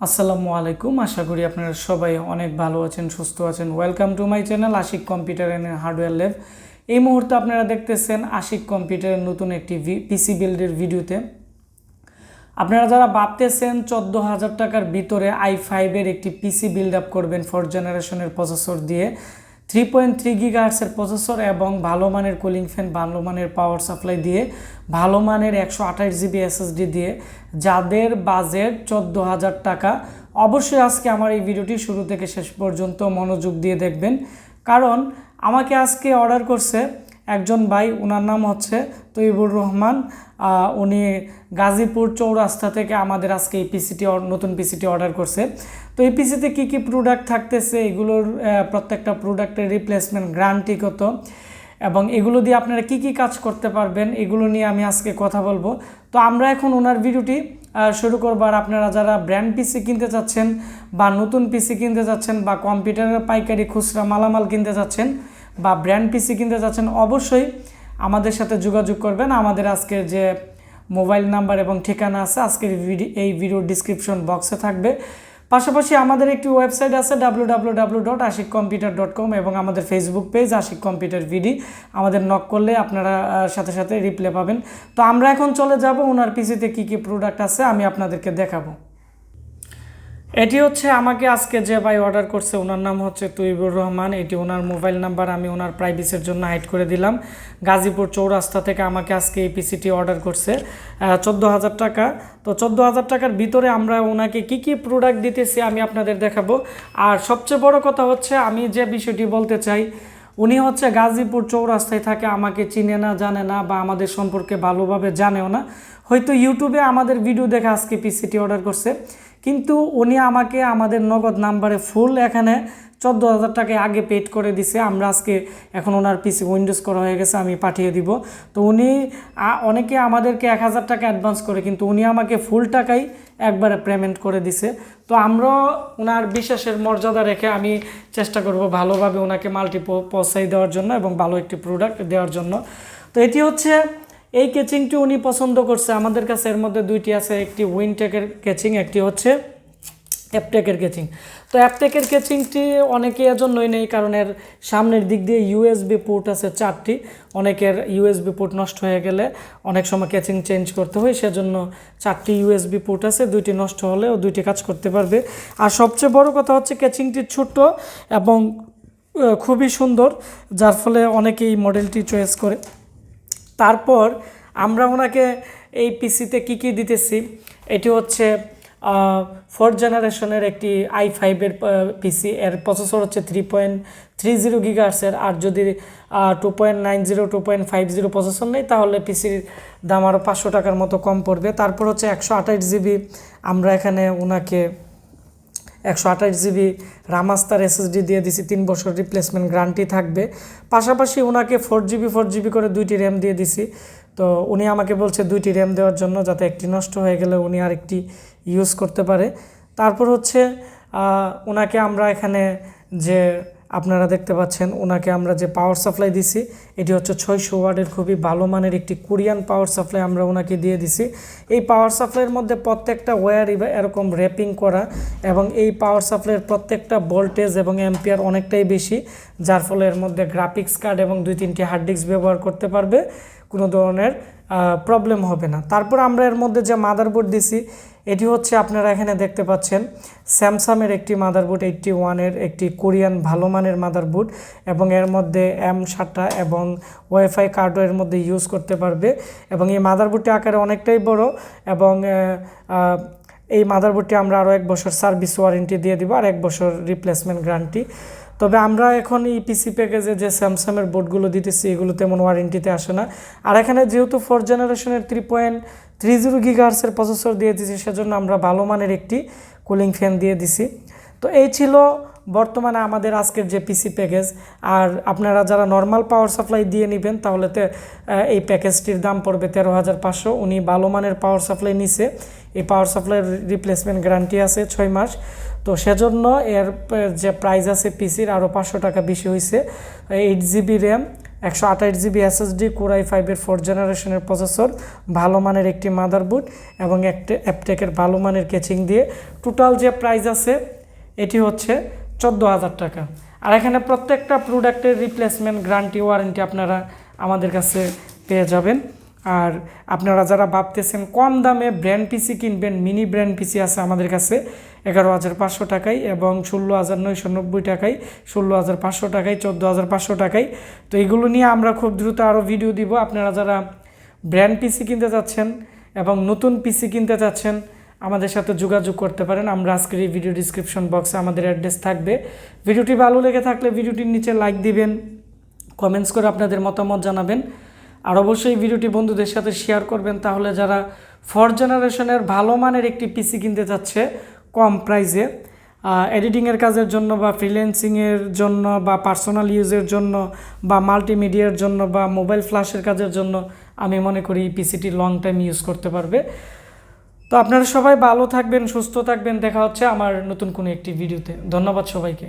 আসসালামু আলাইকুম। আশা করি আপনারা সবাই অনেক ভালো আছেন, সুস্থ আছেন। Welcome to my channel Ashik computer and hardware lab. এই মুহূর্তে আপনারা দেখতেছেন আশিক কম্পিউটারের নতুন একটি পিসি বিল্ডের ভিডিওতে। আপনারা যারা ভাবতেছেন 14,000 টাকার ভিতরে i5-এর একটি পিসি বিল্ড আপ করবেন 4th জেনারেশনের প্রসেসর দিয়ে, 3.3 গিগাহার্টসের প্রসেসর এবং ভালো মানের কুলিং ফ্যান, ভালো মানের পাওয়ার সাপ্লাই দিয়ে, ভালো মানের 128 জিবি এসএসডি দিয়ে, যাদের বাজেট 14,000 টাকা, অবশ্যই আজকে আমার এই ভিডিওটি শুরু থেকে শেষ পর্যন্ত মনোযোগ দিয়ে দেখবেন। কারণ আমাকে আজকে অর্ডার করছে একজন ভাই, ওনার নাম হচ্ছে তৈবুর রহমান। উনি গাজীপুর চৌরাস্তা থেকে আমাদের আজকে এই নতুন পিসিটি অর্ডার করছে। তো এই পিসিতে কী কী প্রোডাক্ট থাকতেছে, এগুলোর প্রত্যেকটা প্রোডাক্টের রিপ্লেসমেন্ট গ্যারান্টি কত এবং এগুলো দিয়ে আপনারা কি কি কাজ করতে পারবেন, এগুলো নিয়ে আমি আজকে কথা বলবো। তো আমরা এখন ওনার ভিডিওটি শুরু করবো। আর আপনারা যারা ব্র্যান্ড পিসি কিনতে চাচ্ছেন বা নতুন পিসি কিনতে চাচ্ছেন বা কম্পিউটারের পাইকারি খুচরা মালামাল কিনতে চাচ্ছেন বা ব্র্যান্ড পিসি কিনতে চাচ্ছেন, অবশ্যই আমাদের সাথে যোগাযোগ করবেন। আমাদের আজকের যে মোবাইল নাম্বার এবং ঠিকানা আছে আজকের এই ভিডিও ডিসক্রিপশন বক্সে থাকবে। পাশাপাশি আমাদের একটি ওয়েবসাইট আছে www.ashikcomputer.com এবং আমাদের ফেসবুক পেজ আশিক কম্পিউটার ভিডি। আমাদের নক করলে আপনারা সাথে সাথে রিপ্লাই পাবেন। তো আমরা এখন চলে যাব ওনার পিসিতে কী কী প্রোডাক্ট আছে আমি আপনাদেরকে দেখাবো। এটি হচ্ছে আমাকে আজকে যে ভাই অর্ডার করছে, ওনার নাম হচ্ছে তৈবুর রহমান। এটি ওনার মোবাইল নাম্বার, আমি ওনার প্রাইভেসির জন্য হাইড করে দিলাম। গাজীপুর চৌরাস্তা থেকে আমাকে আজকে এই পিসিটি অর্ডার করছে 14,000 টাকা। তো 14,000 টাকার ভিতরে আমরা ওনাকে কি কি প্রোডাক্ট দিতেছি আমি আপনাদের দেখাবো। আর সবচেয়ে বড় কথা হচ্ছে আমি যে বিষয়টি বলতে চাই, উনি হচ্ছে গাজীপুর চৌরাস্তায় থাকে, আমাকে চিনে না, জানে না বা আমাদের সম্পর্কে ভালোভাবে জানেও না। হয়তো ইউটিউবে আমাদের ভিডিও দেখে আজকে পিসিটি অর্ডার করছে, কিন্তু উনি আমাকে আমাদের নগদ নাম্বারে ফুল এখানে 14,000 টাকায় আগে পেড করে দিছে। আমরা আজকে এখন ওনার পিসি উইন্ডোজ করা হয়ে গেছে, আমি পাঠিয়ে দিব। তো উনি অনেকে আমাদেরকে 1,000 টাকা অ্যাডভান্স করে, কিন্তু উনি আমাকে ফুল টাকাই একবারে পেমেন্ট করে দিছে। তো আমরা ওনার বিশ্বাসের মর্যাদা রেখে আমি চেষ্টা করব ভালোভাবে ওনাকে মাল্টি পৌঁছাই দেওয়ার জন্য এবং ভালো একটি প্রোডাক্ট দেওয়ার জন্য। তো এটি হচ্ছে এই কেচিংটি উনি পছন্দ করছে। আমাদের কাছে এর মধ্যে দুইটি আছে, একটি উইনটেকের কেচিং, একটি হচ্ছে অ্যাপটেকের কেচিং। তো অ্যাপটেকের কেচিংটি অনেকে এজন্যই নেই কারণ এর সামনের দিক দিয়ে ইউএসবি পোর্ট আছে 4টি। অনেকের ইউএসবি পোর্ট নষ্ট হয়ে গেলে অনেক সময় কেচিং চেঞ্জ করতে হয়, সেজন্য 4টি ইউএসবি পোর্ট আছে, 2টি নষ্ট হলেও 2টি কাজ করতে পারবে। আর সবচেয়ে বড় কথা হচ্ছে কেচিংটি ছোট এবং খুবই সুন্দর, যার ফলে অনেকেই মডেলটি চয়েস করে। তারপর আমরা ওনাকে এই পিসিতে কি কি দিতেছি, এটি হচ্ছে 4th জেনারেশনের একটি i5-এর পিসি। এর প্রসেসর হচ্ছে 3.30 গিগাহার্টসের। আর যদি 2.90 2.50 প্রসেসর নেই তাহলে পিসির দাম আরও 500 টাকার মতো কম পড়বে। তারপর হচ্ছে 128 জিবি, আমরা এখানে ওনাকে 128 জিবি রামাস্তার এসএসডি দিয়ে দিছি, 3 বছর রিপ্লেসমেন্ট গ্যারান্টি থাকবে। পাশাপাশি ওনাকে 4 জিবি করে 2টি র্যাম দিয়ে দিছি। তো উনি আমাকে বলছে 2টি র্যাম দেওয়ার জন্য, যাতে একটি নষ্ট হয়ে গেলে উনি আরেকটি ইউজ করতে পারে। তারপর হচ্ছে ওনাকে আমরা এখানে যে আপনারা দেখতে পাচ্ছেন, ওনাকে আমরা যে পাওয়ার সাপ্লাই দিছি এটি হচ্ছে 600 ওয়াটের খুবই ভালো মানের একটি কোরিয়ান পাওয়ার সাপ্লাই আমরা ওনাকে দিয়ে দিছি। এই পাওয়ার সাপ্লাইয়ের মধ্যে প্রত্যেকটা ওয়্যার এরকম র্যাপিং করা এবং এই পাওয়ার সাপ্লাইয়ের প্রত্যেকটা ভোল্টেজ এবং অ্যাম্পিয়ার অনেকটাই বেশি, যার ফলে এর মধ্যে গ্রাফিক্স কার্ড এবং 2-3টি হার্ড ডিস্ক ব্যবহার করতে পারবে, কোনো ধরনের প্রবলেম হবে না। তারপর আমরা এর মধ্যে যে মাদারবোর্ড দিছি এটি হচ্ছে আপনারা এখানে দেখতে পাচ্ছেন স্যামসাংয়ের একটি মাদারবোর্ড, 81-এর একটি কোরিয়ান ভালো মানের মাদারবোর্ড এবং এর মধ্যে M-SATA এবং ওয়াইফাই কার্ডও এর মধ্যে ইউজ করতে পারবে। এবং এই মাদারবোর্ডটি আকারে অনেকটাই বড় এবং এই মাদারবোর্ডটি আমরা আরও 1 বছর সার্ভিস ওয়ারেন্টি দিয়ে দিব আর 1 বছর রিপ্লেসমেন্ট গ্যারান্টি। তবে আমরা এখন এই পিসি প্যাকেজে যে স্যামসাংয়ের বোর্ডগুলো দিতেছি এগুলো তেমন ওয়ারেন্টিতে আসে না। আর এখানে যেহেতু 4th জেনারেশনের 3.30 গিগাহার্টসের প্রসেসর দিয়ে দিছি, সেজন্য আমরা ভালো মানের একটি কুলিং ফ্যান দিয়ে দিছি। তো এই ছিল বর্তমানে আমাদের আজকের যে পিসি প্যাকেজ। আর আপনারা যারা নর্মাল পাওয়ার সাপ্লাই দিয়ে নেবেন তাহলে এই প্যাকেজটির দাম পড়বে 13,500। উনি ভালো মানের পাওয়ার সাপ্লাই নিছে, এই পাওয়ার সাপ্লাইয়ের রিপ্লেসমেন্ট গ্যারান্টি আছে 6 মাস। তো সেজন্য এর যে প্রাইস আছে পিসির আরও 500 টাকা বেশি হয়েছে। 8 GB RAM 128 GB SSD core i5-এর 4th জেনারেশনের প্রসেসর, ভালো মানের একটি মাদারবোর্ড এবং একটা অ্যাপটেকের ভালো মানের কেচিং দিয়ে টোটাল যে প্রাইস আছে এটি হচ্ছে 14,000 টাকা। আর এখানে প্রত্যেকটা প্রোডাক্টের রিপ্লেসমেন্ট গ্যারান্টি ওয়ারেন্টি আপনারা আমাদের কাছে পেয়ে যাবেন। আর আপনারা যারা ভাবতেছেন কম দামে ব্র্যান্ড পিসি কিনবেন, মিনি ব্র্যান্ড পিসি আছে আমাদের কাছে 11,500 টাকায় এবং 16,990 টাকায়, 16,500 টাকায়, 14,500 টাকায়। তো এইগুলো নিয়ে আমরা খুব দ্রুত আরও ভিডিও দিব। আপনারা যারা ব্র্যান্ড পিসি কিনতে চাচ্ছেন এবং নতুন পিসি কিনতে চাচ্ছেন আমাদের সাথে যোগাযোগ করতে পারেন। আমরা আজকের এই ভিডিও ডিসক্রিপশন বক্সে আমাদের অ্যাড্রেস থাকবে। ভিডিওটি ভালো লেগে থাকলে ভিডিওটির নিচে লাইক দিবেন, কমেন্টস করে আপনাদের মতামত জানাবেন। আর অবশ্যই ভিডিওটি বন্ধুদের সাথে শেয়ার করবেন, তাহলে যারা 4th জেনারেশনের ভালো মানের একটি পিসি কিনতে চাচ্ছে কম প্রাইসে এডিটিংয়ের কাজের জন্য বা ফ্রিল্যান্সিংয়ের জন্য বা পার্সোনাল ইউজের জন্য বা মাল্টিমিডিয়ার জন্য বা মোবাইল ফ্ল্যাশের কাজের জন্য আমি মনে করি এই পিসিটি লং টাইম ইউজ করতে পারবে। তো আপনারা সবাই ভালো থাকবেন, সুস্থ থাকবেন। দেখা হচ্ছে আমার নতুন কোনো একটি ভিডিওতে। ধন্যবাদ সবাইকে।